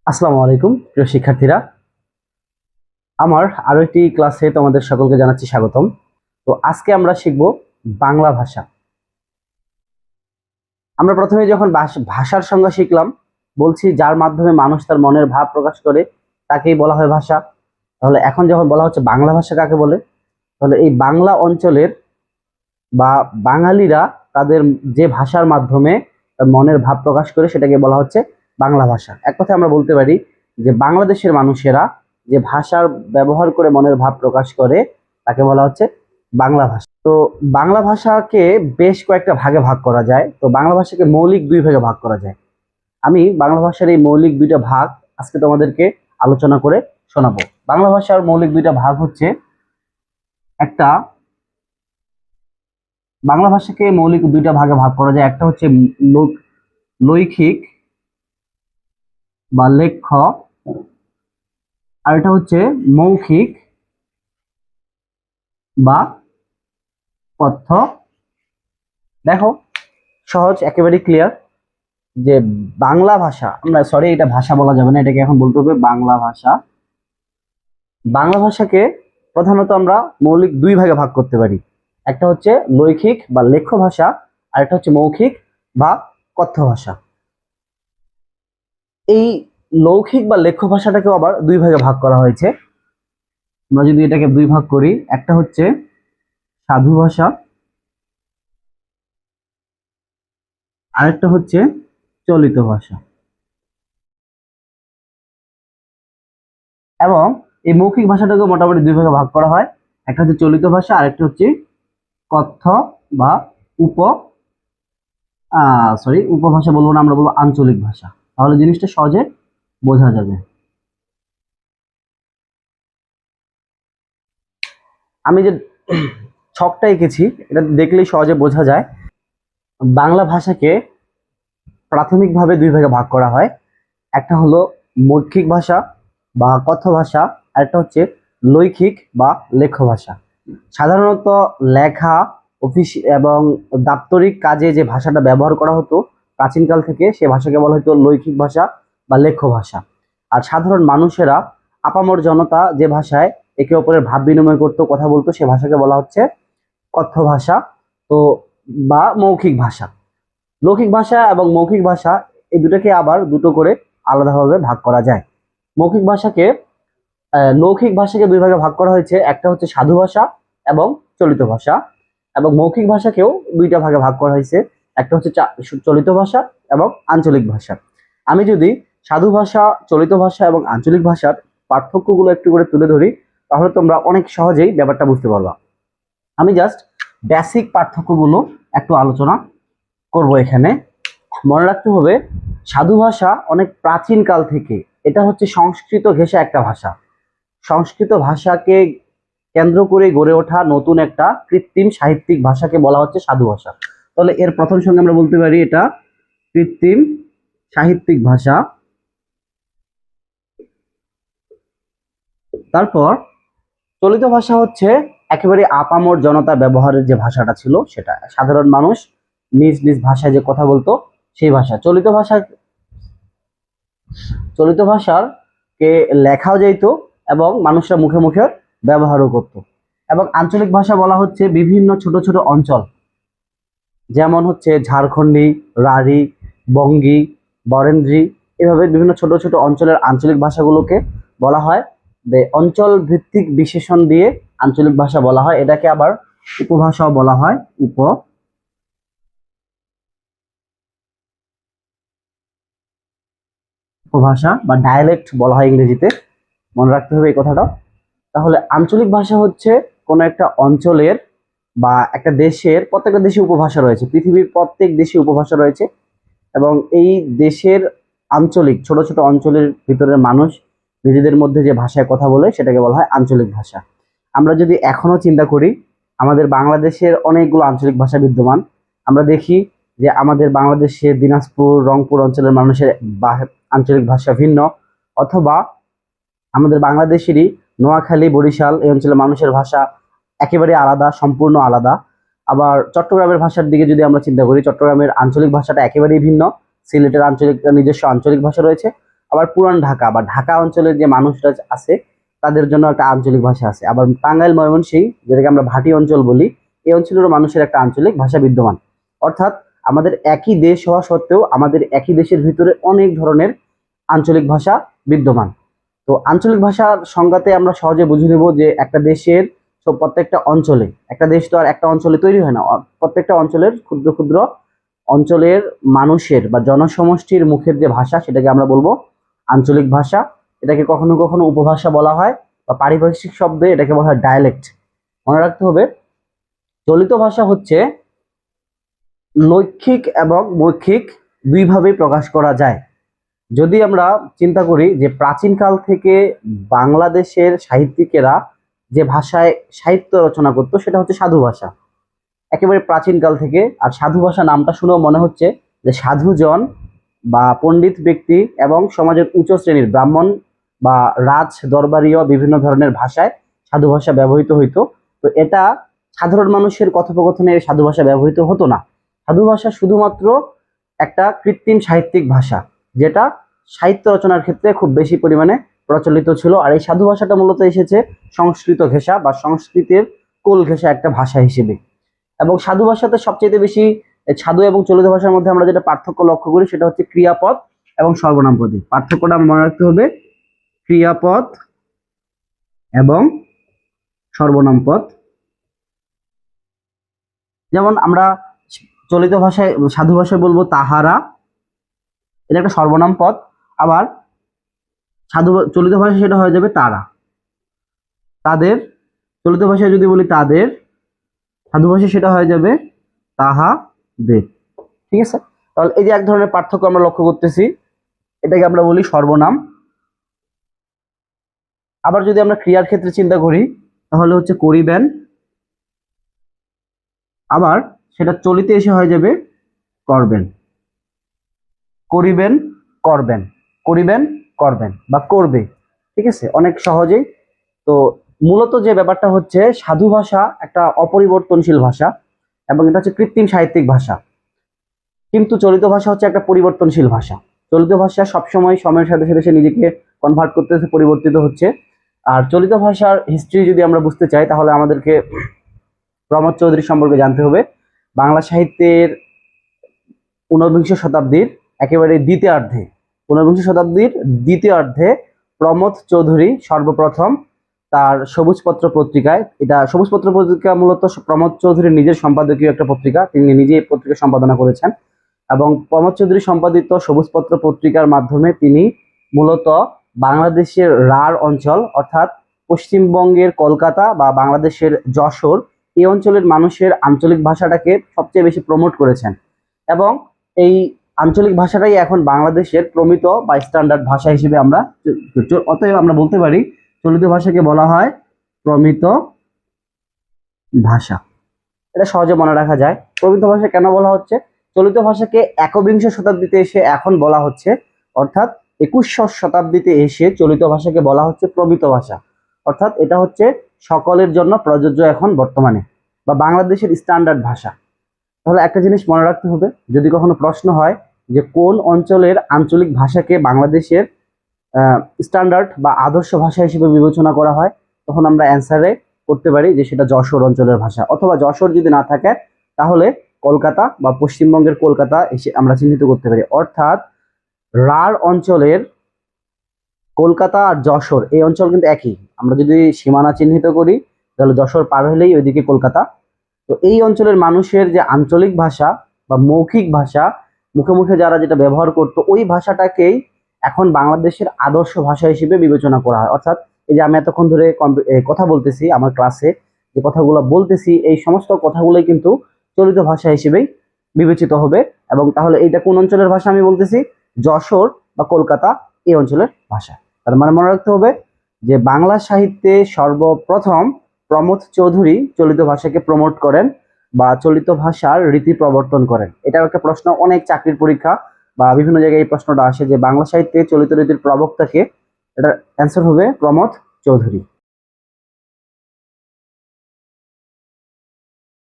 আসসালামু আলাইকুম প্রিয় শিক্ষার্থীরা। আমার আরো একটি ক্লাসে তোমাদের সকলকে জানাচ্ছি স্বাগতম। তো আজকে আমরা শিখব বাংলা ভাষা। আমরা প্রথমে যখন ভাষার সংজ্ঞা শিখলাম, বলছি যার মাধ্যমে মানুষ তার মনের ভাব প্রকাশ করে তাকেই বলা হয় ভাষা। তাহলে এখন যখন বলা হচ্ছে বাংলা ভাষা কাকে বলে, তাহলে এই বাংলা অঞ্চলের বা বাঙালিরা তাদের যে ভাষার মাধ্যমে তার মনের ভাব প্রকাশ করে সেটাকে বলা হচ্ছে বাংলা ভাষা। এক কথায় আমরা বলতে পারি যে বাংলাদেশের মানুষেরা যে ভাষার ব্যবহার করে মনের ভাব প্রকাশ করে তাকে বলা হচ্ছে বাংলা ভাষা। তো বাংলা ভাষাকে বেশ কয়েকটা ভাগে ভাগ করা যায়। তো বাংলা ভাষাকে মৌলিক দুই ভাগে ভাগ করা যায়। আমি বাংলা ভাষার এই মৌলিক দুইটা ভাগ আজকে তোমাদেরকে আলোচনা করে শোনাবো। বাংলা ভাষার মৌলিক দুইটা ভাগ হচ্ছে, একটা বাংলা ভাষাকে মৌলিক দুইটা ভাগে ভাগ করা যায়। একটা হচ্ছে লৈখিক বা লেখ্য, আর এটা হচ্ছে মৌখিক বা কথ্য। দেখো, সহজ, একেবারে ক্লিয়ার যে বাংলা ভাষা, আমরা সরি এটা ভাষা বলা যাবে না, এটাকে এখন বলতে হবে বাংলা ভাষা। বাংলা ভাষাকে প্রধানত আমরা মৌলিক দুই ভাগে ভাগ করতে পারি। একটা হচ্ছে লৈখিক বা লেখ্য ভাষা, আর একটা হচ্ছে মৌখিক বা কথ্য ভাষা। এই লৌখিক বা লেখ্য ভাষাটাকেও আবার দুই ভাগে ভাগ করা হয়েছে। আমরা যদি এটাকে দুই ভাগ করি, একটা হচ্ছে সাধু ভাষা, আরেকটা হচ্ছে চলিত ভাষা। এবং এই মৌখিক ভাষাটাকে মোটামুটি দুই ভাগে ভাগ করা হয়। একটা হচ্ছে চলিত ভাষা, আরেকটা হচ্ছে কথ্য বা উপ উপভাষা বলবো না, আমরা বলবো আঞ্চলিক ভাষা। তাহলে জিনিসটা সহজে বোঝা যাবে। আমি যে ছকটা এঁকেছি এটা দেখলেই সহজে বোঝা যায়। বাংলা ভাষাকে প্রাথমিকভাবে দুই ভাগে ভাগ করা হয়। একটা হলো মৌখিক ভাষা বা কথ্য ভাষা, আরেকটা হচ্ছে লৈখিক বা লেখ্য ভাষা। সাধারণত লেখা, অফিস এবং দাপ্তরিক কাজে যে ভাষাটা ব্যবহার করা হতো প্রাচীনকাল থেকে, সে ভাষাকে বলা হতো লৈখিক ভাষা বা লেখ্য ভাষা। আর সাধারণ মানুষেরা, আপামর জনতা যে ভাষায় একে অপরের ভাব বিনিময় করতো, কথা বলতো, সে ভাষাকে বলা হচ্ছে কথ্য ভাষা তো বা মৌখিক ভাষা। লৌকিক ভাষা এবং মৌখিক ভাষা এই দুটোকে আবার দুটো করে আলাদাভাবে ভাগ করা যায়। মৌখিক ভাষাকে লৌকিক ভাষাকে দুই ভাগে ভাগ করা হয়েছে। একটা হচ্ছে সাধু ভাষা এবং চলিত ভাষা। এবং মৌখিক ভাষাকেও দুইটা ভাগে ভাগ করা হয়েছে। একটা হচ্ছে চলিত ভাষা এবং আঞ্চলিক ভাষা। আমি যদি সাধু ভাষা, চলিত ভাষা এবং আঞ্চলিক ভাষার পার্থক্যগুলো একটু করে তুলে ধরি, তাহলে তোমরা অনেক সহজেই ব্যাপারটা বুঝতে পারবা। আমি জাস্ট বেসিক পার্থক্যগুলো একটু আলোচনা করব এখানে। মনে রাখতে হবে, সাধু ভাষা অনেক প্রাচীন কাল থেকে, এটা হচ্ছে সংস্কৃত ঘেঁষা একটা ভাষা। সংস্কৃত ভাষাকে কেন্দ্র করে গড়ে ওঠা নতুন একটা কৃত্রিম সাহিত্যিক ভাষাকে বলা হচ্ছে সাধু ভাষা। তাহলে এর প্রথম সঙ্গে আমরা বলতে পারি এটা কৃত্রিম সাহিত্যিক ভাষা। তারপর চলিত ভাষা হচ্ছে একেবারে আপামর জনতা ব্যবহারের যে ভাষাটা ছিল, সেটা সাধারণ মানুষ নিজ নিজ ভাষায় যে কথা বলতো সেই ভাষা। চলিত ভাষার কে লেখাও যাইতো এবং মানুষরা মুখে মুখে ব্যবহারও করত। এবং আঞ্চলিক ভাষা বলা হচ্ছে বিভিন্ন ছোট ছোট অঞ্চল, যেমন হচ্ছে ঝাড়খণ্ডী, রাঢ়ী, বঙ্গী, বরেন্দ্রী, এভাবে বিভিন্ন ছোট ছোট অঞ্চলের আঞ্চলিক ভাষাগুলোকে বলা হয়। অঞ্চল ভিত্তিক বিশেষণ দিয়ে আঞ্চলিক ভাষা বলা হয়। এটাকে আবার উপভাষাও বলা হয়, উপভাষা বা ডায়ালেক্ট বলা হয় ইংরেজিতে। মনে রাখতে হবে এই কথাটা। তাহলে আঞ্চলিক ভাষা হচ্ছে কোনো একটা অঞ্চলের বা একটা দেশের, প্রত্যেকটা দেশে উপভাষা রয়েছে, পৃথিবীর প্রত্যেক দেশে উপভাষা রয়েছে। এবং এই দেশের আঞ্চলিক ছোট ছোট অঞ্চলের ভিতরের মানুষ নিজেদের মধ্যে যে ভাষায় কথা বলে সেটাকে বলা হয় আঞ্চলিক ভাষা। আমরা যদি এখনো চিন্তা করি, আমাদের বাংলাদেশের অনেকগুলো আঞ্চলিক ভাষা বিদ্যমান। আমরা দেখি যে আমাদের বাংলাদেশে দিনাজপুর, রংপুর অঞ্চলের মানুষের আঞ্চলিক ভাষা ভিন্ন, অথবা আমাদের বাংলাদেশেরই নোয়াখালী, বরিশাল এই অঞ্চলের মানুষের ভাষা একেবারে আলাদা, সম্পূর্ণ আলাদা। আবার চট্টগ্রামের ভাষার দিকে যদি আমরা চিন্তা করি, চট্টগ্রামের আঞ্চলিক ভাষাটা একেবারেই ভিন্ন। সিলেটের আঞ্চলিক নিজস্ব আঞ্চলিক ভাষা রয়েছে। আবার পুরান ঢাকা বা ঢাকা অঞ্চলের যে মানুষরা আছে তাদের জন্য একটা আঞ্চলিক ভাষা আছে। আবার টাঙ্গাইল, ময়মনসিংহ, যেটাকে আমরা ভাটি অঞ্চল বলি, এই অঞ্চলেরও মানুষের একটা আঞ্চলিক ভাষা বিদ্যমান। অর্থাৎ আমাদের একই দেশ হওয়া সত্ত্বেও আমাদের একই দেশের ভিতরে অনেক ধরনের আঞ্চলিক ভাষা বিদ্যমান। তো আঞ্চলিক ভাষার সংজ্ঞাতে আমরা সহজে বুঝে নেব যে একটা দেশের প্রত্যেকটা অঞ্চলে, একটা দেশ তো আর একটা অঞ্চলে তৈরি হয় না, প্রত্যেকটা অঞ্চলের ক্ষুদ্র ক্ষুদ্র অঞ্চলের মানুষের বা জনসমষ্টির মুখের যে ভাষা সেটাকে আমরা বলবো আঞ্চলিক ভাষা। এটাকে কখনো কখনো উপভাষা বলা হয় বা পারিভাষিক শব্দে এটাকে বলা হয় ডায়ালেক্ট। মনে রাখতে হবে চলিত ভাষা হচ্ছে লৈখিক এবং মৌখিক দুইভাবেই প্রকাশ করা যায়। যদি আমরা চিন্তা করি যে প্রাচীনকাল থেকে বাংলাদেশের সাহিত্যিকেরা যে ভাষায় সাহিত্য রচনা করতো সেটা হচ্ছে সাধু ভাষা, একেবারে প্রাচীনকাল থেকে। আর সাধু ভাষা নামটা শুনেও মনে হচ্ছে যে সাধুজন বা পণ্ডিত ব্যক্তি এবং সমাজের উচ্চ শ্রেণীর ব্রাহ্মণ বা রাজ দরবারীয় বিভিন্ন ধরনের ভাষায় সাধু ভাষা ব্যবহৃত হইতো। তো এটা সাধারণ মানুষের কথোপকথনে সাধু ভাষা ব্যবহৃত হতো না। সাধু ভাষা শুধুমাত্র একটা কৃত্রিম সাহিত্যিক ভাষা, যেটা সাহিত্য রচনার ক্ষেত্রে খুব বেশি পরিমাণে প্রচলিত ছিল। আর এই সাধু ভাষাটা মূলত এসেছে সংস্কৃত ঘেঁষা বা সংস্কৃতের কোল ঘেঁষা একটা ভাষা হিসেবে। এবং সাধু ভাষাতে সবচেয়ে বেশি সাধু এবং চলিত ভাষার মধ্যে আমরা যেটা পার্থক্য লক্ষ্য করি সেটা হচ্ছে ক্রিয়াপদ এবং সর্বনাম পদে। পার্থক্যটা আমার মনে রাখতে হবে, ক্রিয়াপদ এবং সর্বনাম পদ। যেমন আমরা চলিত ভাষায় সাধু ভাষায় বলবো তাহারা, এটা একটা সর্বনাম পদ। আবার চলিত ভাষায় সেটা হয়ে যাবে তারা, তাদের। চলিত ভাষায় যদি বলি তাদের, সাধু ভাষায় সেটা হয়ে যাবে তাহাদের। ঠিক আছে, তাহলে এই যে এক ধরনের পার্থক্য আমরা লক্ষ্য করতেছি, এটাকে আমরা বলি সর্বনাম। আবার যদি আমরা ক্রিয়ার ক্ষেত্রে চিন্তা করি তাহলে হচ্ছে করিবেন, আবার সেটা চলিতে এসে হয়ে যাবে করবেন। করিবেন, করবেন, করিবেন, করবেন বা করবে। ঠিক আছে, অনেক সহজেই। তো মূলত যে ব্যাপারটা হচ্ছে সাধু ভাষা একটা অপরিবর্তনশীল ভাষা এবং এটা হচ্ছে কৃত্রিম সাহিত্যিক ভাষা, কিন্তু চলিত ভাষা হচ্ছে একটা পরিবর্তনশীল ভাষা। চলিত ভাষা সবসময় সময়ের সাথে সাথে সে নিজেকে কনভার্ট করতেছে, পরিবর্তিত হচ্ছে। আর চলিত ভাষার হিস্ট্রি যদি আমরা বুঝতে চাই তাহলে আমাদেরকে প্রমথ চৌধুরী সম্পর্কে জানতে হবে। বাংলা সাহিত্যের ঊনবিংশ শতাব্দীর একেবারে দ্বিতীয়ার্ধে, ঊনবিংশ শতাব্দীর দ্বিতীয়ার্ধে প্রমথ চৌধুরী সর্বপ্রথম তার সবুজপত্র পত্রিকায়, এটা সবুজপত্র পত্রিকা মূলত প্রমথ চৌধুরীর নিজের সম্পাদকীয় একটা পত্রিকা, তিনি নিজেই এই পত্রিকা সম্পাদনা করেছেন। এবং প্রমথ চৌধুরী সম্পাদিত সবুজপত্র পত্রিকার মাধ্যমে তিনি মূলত বাংলাদেশের রাঢ় অঞ্চল অর্থাৎ পশ্চিমবঙ্গের কলকাতা বা বাংলাদেশের যশোর, এই অঞ্চলের মানুষের আঞ্চলিক ভাষাটাকে সবচেয়ে বেশি প্রমোট করেছেন। এবং এই আঞ্চলিক ভাষাটাই এখন বাংলাদেশের প্রমিত বা স্ট্যান্ডার্ড ভাষা হিসেবে আমরা, অতএব আমরা বলতে পারি চলিত ভাষাকে বলা হয় প্রমিত ভাষা। এটা সহজে মনে রাখা যায়। প্রমিত ভাষা কেন বলা হচ্ছে? চলিত ভাষাকে একবিংশ শতাব্দীতে এসে এখন বলা হচ্ছে, অর্থাৎ 21শ শতাব্দীতে এসে চলিত ভাষাকে বলা হচ্ছে প্রমিত ভাষা। অর্থাৎ এটা হচ্ছে সকলের জন্য প্রযোজ্য এখন বর্তমানে, বা বাংলাদেশের স্ট্যান্ডার্ড ভাষা। তাহলে একটা জিনিস মনে রাখতে হবে, যদি কখনো প্রশ্ন হয় যে কোন অঞ্চলের আঞ্চলিক ভাষাকে বাংলাদেশের স্ট্যান্ডার্ড বা আদর্শ ভাষা হিসেবে বিবেচনা করা হয়, তখন আমরা অ্যান্সারে করতে পারি যে সেটা যশোর অঞ্চলের ভাষা, অথবা যশোর যদি না থাকে তাহলে কলকাতা বা পশ্চিমবঙ্গের কলকাতা এসে আমরা চিহ্নিত করতে পারি। অর্থাৎ রাঢ় অঞ্চলের কলকাতা আর যশোর এই অঞ্চল কিন্তু একই। আমরা যদি সীমানা চিহ্নিত করি তাহলে যশোর পার হলেই ওইদিকে কলকাতা। তো এই অঞ্চলের মানুষের যে আঞ্চলিক ভাষা বা মৌখিক ভাষা, মুখে মুখে যারা যেটা ব্যবহার করতো, ওই ভাষাটাকেই এখন বাংলাদেশের আদর্শ ভাষা হিসেবে বিবেচনা করা হয়। অর্থাৎ এই যে আমি এতক্ষণ ধরে কথা বলতেছি, আমার ক্লাসে যে কথাগুলো বলতেছি, এই সমস্ত কথাগুলোই কিন্তু চলিত ভাষা হিসেবেই বিবেচিত হবে। এবং তাহলে এইটা কোন অঞ্চলের ভাষা আমি বলতেছি? যশোর বা কলকাতা এই অঞ্চলের ভাষা। তার মানে মনে রাখতে হবে যে বাংলা সাহিত্যে সর্বপ্রথম প্রমথ চৌধুরী চলিত ভাষাকে প্রমোট করেন বা চলিত ভাষার রীতি প্রবর্তন করেন। এটাও একটা প্রশ্ন, অনেক চাকরির পরীক্ষা বা বিভিন্ন জায়গায় এই প্রশ্নটা আসে যে বাংলা সাহিত্যে চলিত রীতির প্রবক্তাকে। এটার অ্যান্সার হবে প্রমথ চৌধুরী।